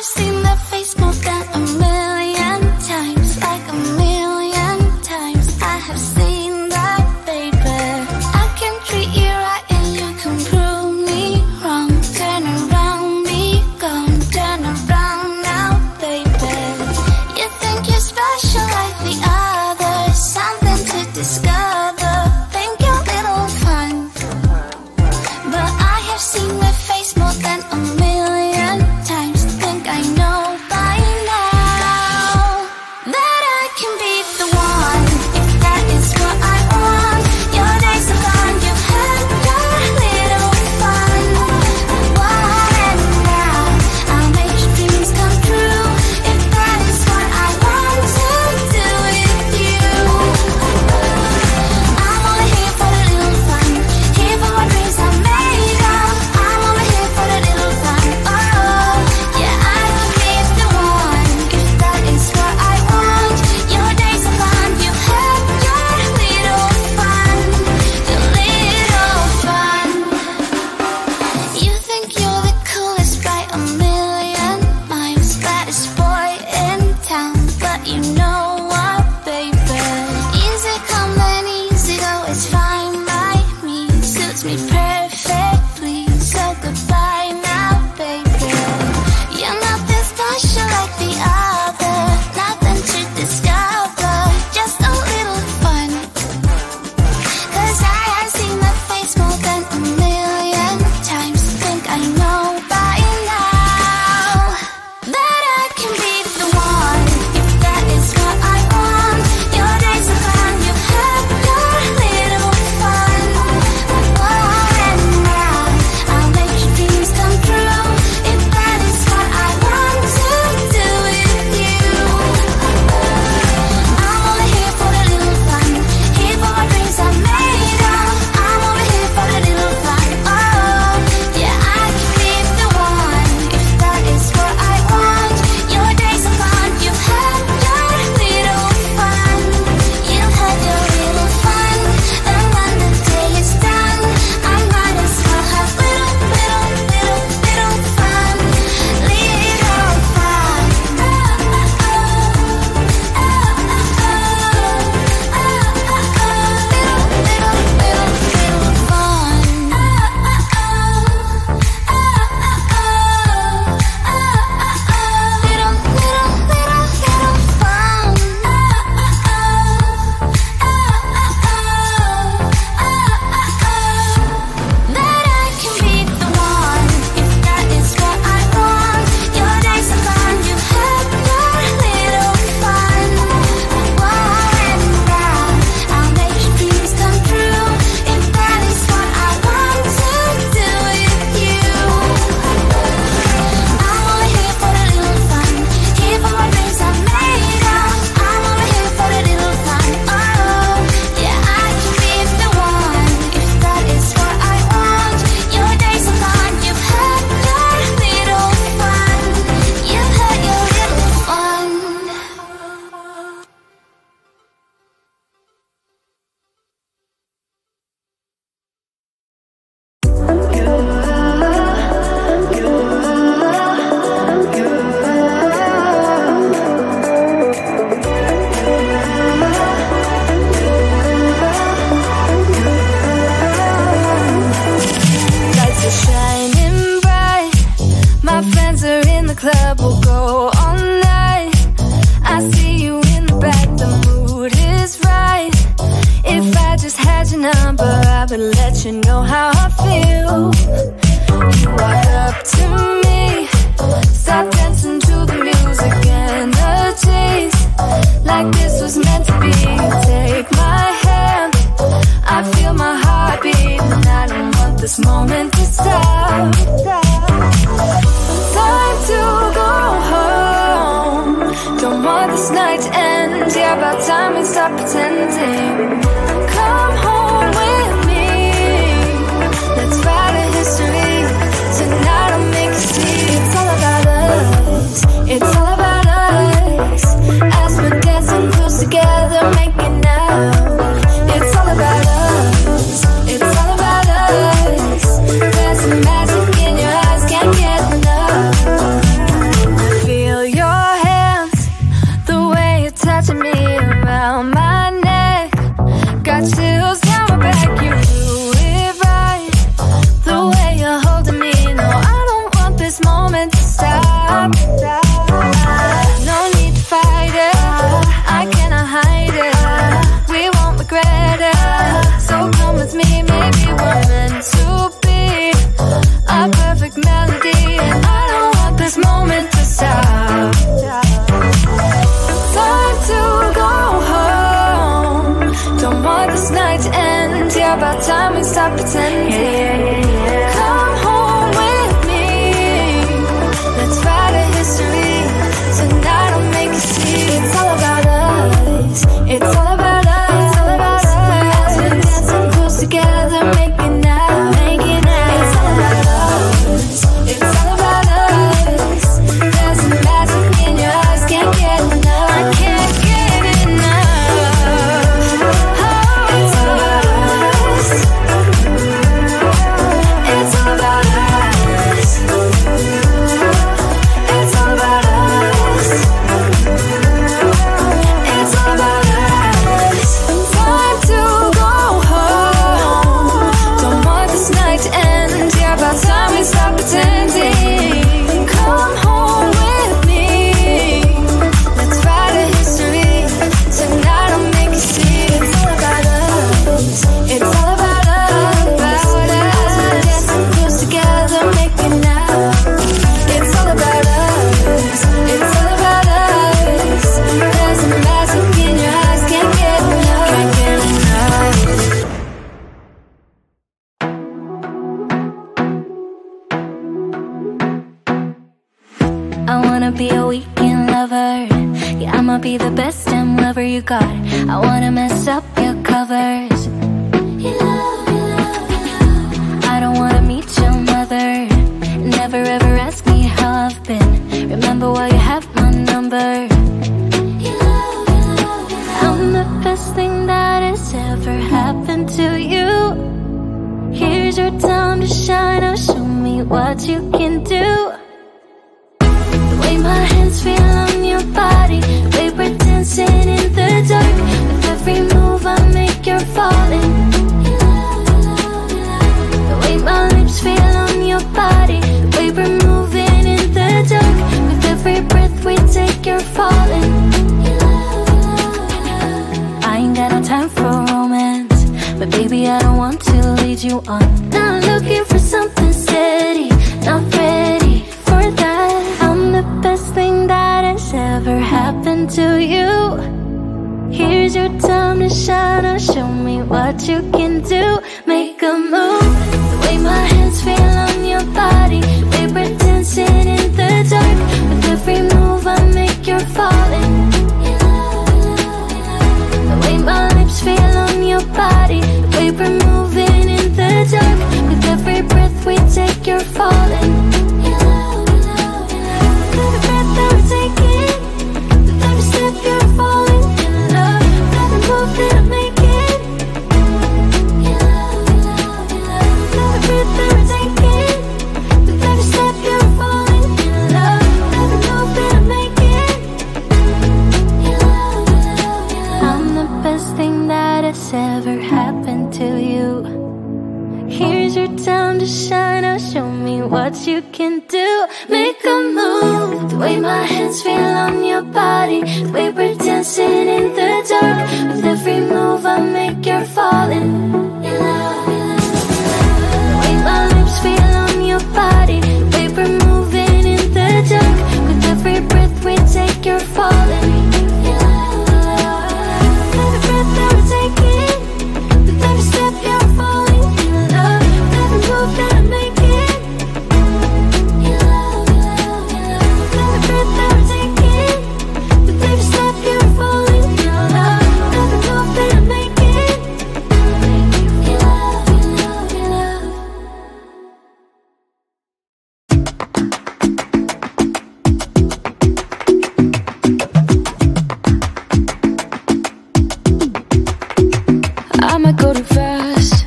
seen that face more than a million times, like a million times. I have seen that, baby. I can treat you right and you can prove me wrong. Turn around, be gone, turn around now, baby. You think you're special like the others, something to discover. Think you're little fun, but I have seen that face more than a million times. Think I know by now that I can be the one, if that is what I want. Your days are gone, you had your little fun. And now I'll make your dreams come true, if that is what I want to do with you. I'm only here for the little fun, here for my dreams are made of. I'm only here for the little fun. Oh, yeah, I can be the one, if that is what I want. Your days are gone, you had your little fun, your little fun. You think you're the coolest by a million miles, baddest boy in town, but you know what, baby? Easy come and easy go, it's fine by me, suits me perfectly. So goodbye now, baby. You're nothing special like the other, nothing to discover, just a little fun. 'Cause I have seen that face more than a million times. Think I know by now that I can be the one, if that is what I want. Your days are gone, you had your little fun. And now I'll make your dreams come true, if that is what I want to do with you. I'm only here for the little fun, here for my dreams are made of. I'm only here for the little fun. Oh, yeah, I can be the one, if that is what I want. Your days are gone, you had your little fun. You had your little fun, and when the day is done, I might as well have little fun. Little fun. That I can be the one, if that is what I want. Your days are gone, you had your little fun. And now I'll make your dreams come true, if that is what I want to do with you. I'm only here for the little fun, here for my dreams are made of. I'm only here for the little fun. Oh, yeah, I can be the one, if that is what I want. Your days are gone, you've had your little fun. You've had your little fun. Lights are shining bright. My friends are in the club, we'll go all night. I see you in the back, the mood is right. If I just had your number, I would let you know how I feel. You walk up to me, start dancing to the music and the chase, like this was meant to be. Take my hand, I feel my heart beat, and I don't want this moment to stop. Time to go home, don't want this night to end. Yeah, about time we stop pretending. Come home with me, let's write a history. Tonight I'll make you see it's all about us. It's all about us. As we're dancing close together, making out. It's all about us. It's all about us. There's some magic in your eyes, can't get enough. reality, and I don't want this moment to stop. Time to go home. Don't want this night to end. Yeah, about time we stop pretending. Come home with me. Let's write a history. Tonight I'll make you see. It's all about us. It's all about us. It's all about us. Dancing, dancing close together, making out, making out. It's all about us. It's all about us. There's a magic in your eyes, can't get enough. I can't get enough. Oh, it's all about us. It's all about us. It's all about us. It's all about us. Time to go home. Don't want this night to end. Yeah, about time we stop pretending. Come home with me. Let's write a history. Tonight I'll make you see. It's all about us. It's all about us. Dancing close together, making out. It's all about us. It's all about us. There's a magic in your eyes, can't get enough. Can't get enough. I wanna be a weekend lover. Yeah, I'ma be the best damn lover you got. I wanna mess up your covers. I don't wanna meet your mother. Never ever ask me how I've been. Remember why you have my number. I'm the best thing that has ever happened to you. Here's your time to shine. Now show me what you can do. The way my hands feel on your body, the way we're dancing in the dark. With every move I make, you're falling. The way my lips feel on your body, the way we're moving in the dark. With every breath we take, you're falling. I ain't got no time for romance, but baby I don't want to lead you on. Not looking for something steady, not ready for that. I'm the best thing that has ever happened to you. Here's your time to shine. Now show me what you can do. Make a move. The way my hands feel on your body, the way we're dancing in the dark. With every move I make, you're falling. The way my lips feel on your body, the way we're moving in the dark. With every breath we take, you're falling. Every breath that we're taking, with every step you're falling in love. Every move that I'm making, every breath that we're taking, with every step you're falling in love. Every move that I'm making, I'm the best thing that has ever happened to you. Here's your time to shine. Now show me what you can do. Make a move. The way my hands feel on your body, the way we're dancing in the dark. With every move I make, you're falling. The way my lips feel on your body, the way we're moving in the dark. With every breath we take, you're falling. Every breath that we're taking, with every step you're falling in love. Every move that I'm making, every breath that we're taking, with every step you're falling in love. Every move that I'm making, I might go too fast.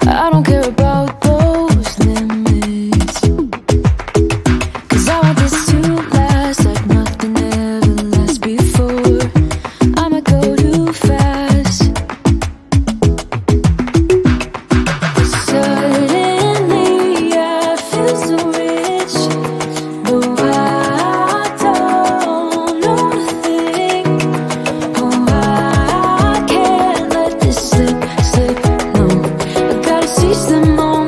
I don't care about those limits, 'cause I want this to last like nothing ever lasts before. I might go too fast. Suddenly I feel so rich, but I don't know nothing. Oh, I can't let this slip, no. I gotta seize the moment.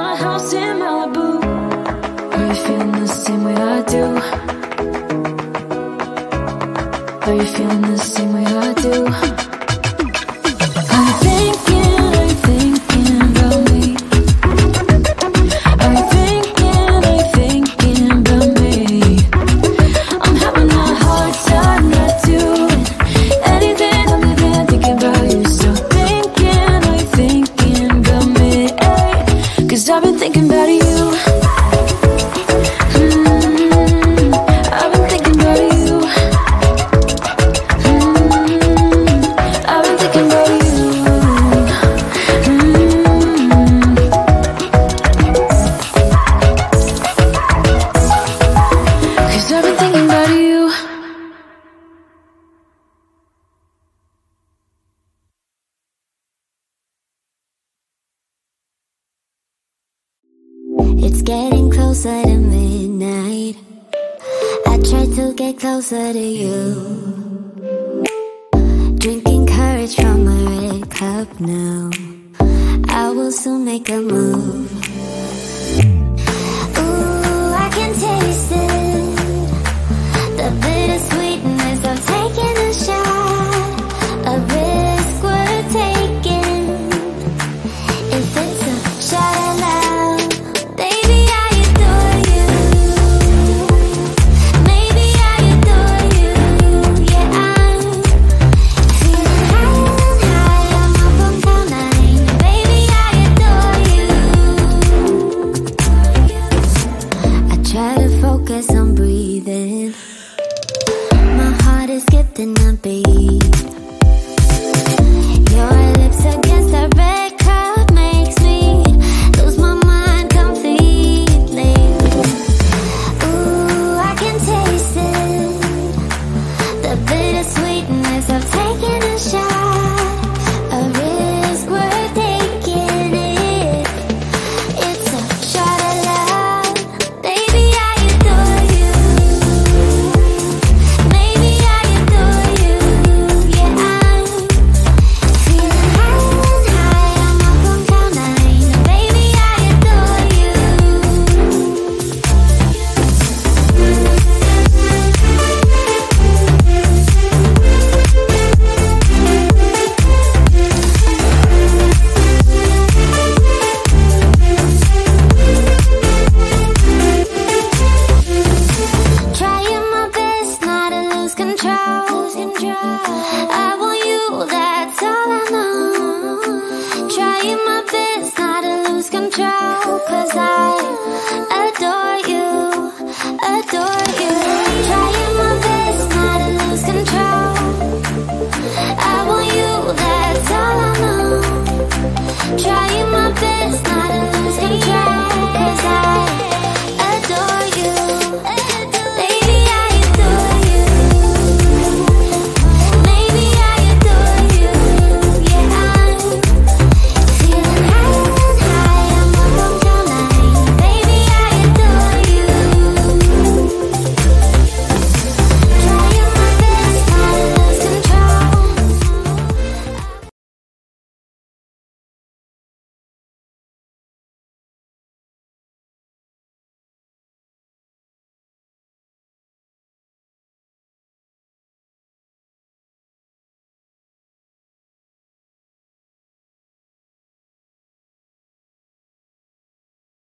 want a house in Malibu. Are you feeling the same way I do? Are you feeling the same way I do? I'm thinking about me. Are you thinking about me? I'm having a hard time not doing anything other than thinking about you. So thinking about me, ay, 'cause I've been thinking about you. I've been thinking about you. I've been thinking about you. Cause I've been thinking about you. It's getting closer to midnight. I try to get closer to you. Drinking courage from a red cup now. I will soon make a move. Ooh, I can taste it. The bittersweetness of taking a shot. A risk worth taking. If it's a shot at love, baby, I adore you. Maybe I adore you. Yeah, I'm feeling high. I'm up on cloud nine. Baby, I adore you. I try to focus on breathing. My heart is skipping a beat. Your lips against the red cup makes me lose my mind completely. Ooh, I can taste it. The bittersweetness of taking a shot. A risk worth taking it. It's a shot at love. Baby, I adore you. Maybe I adore you. Yeah, I'm feeling high. I'm up on cloud nine. Baby, I adore you. Trying my best not to lose control. I want you, that's all I know. Trying my best not to lose control. 'Cause I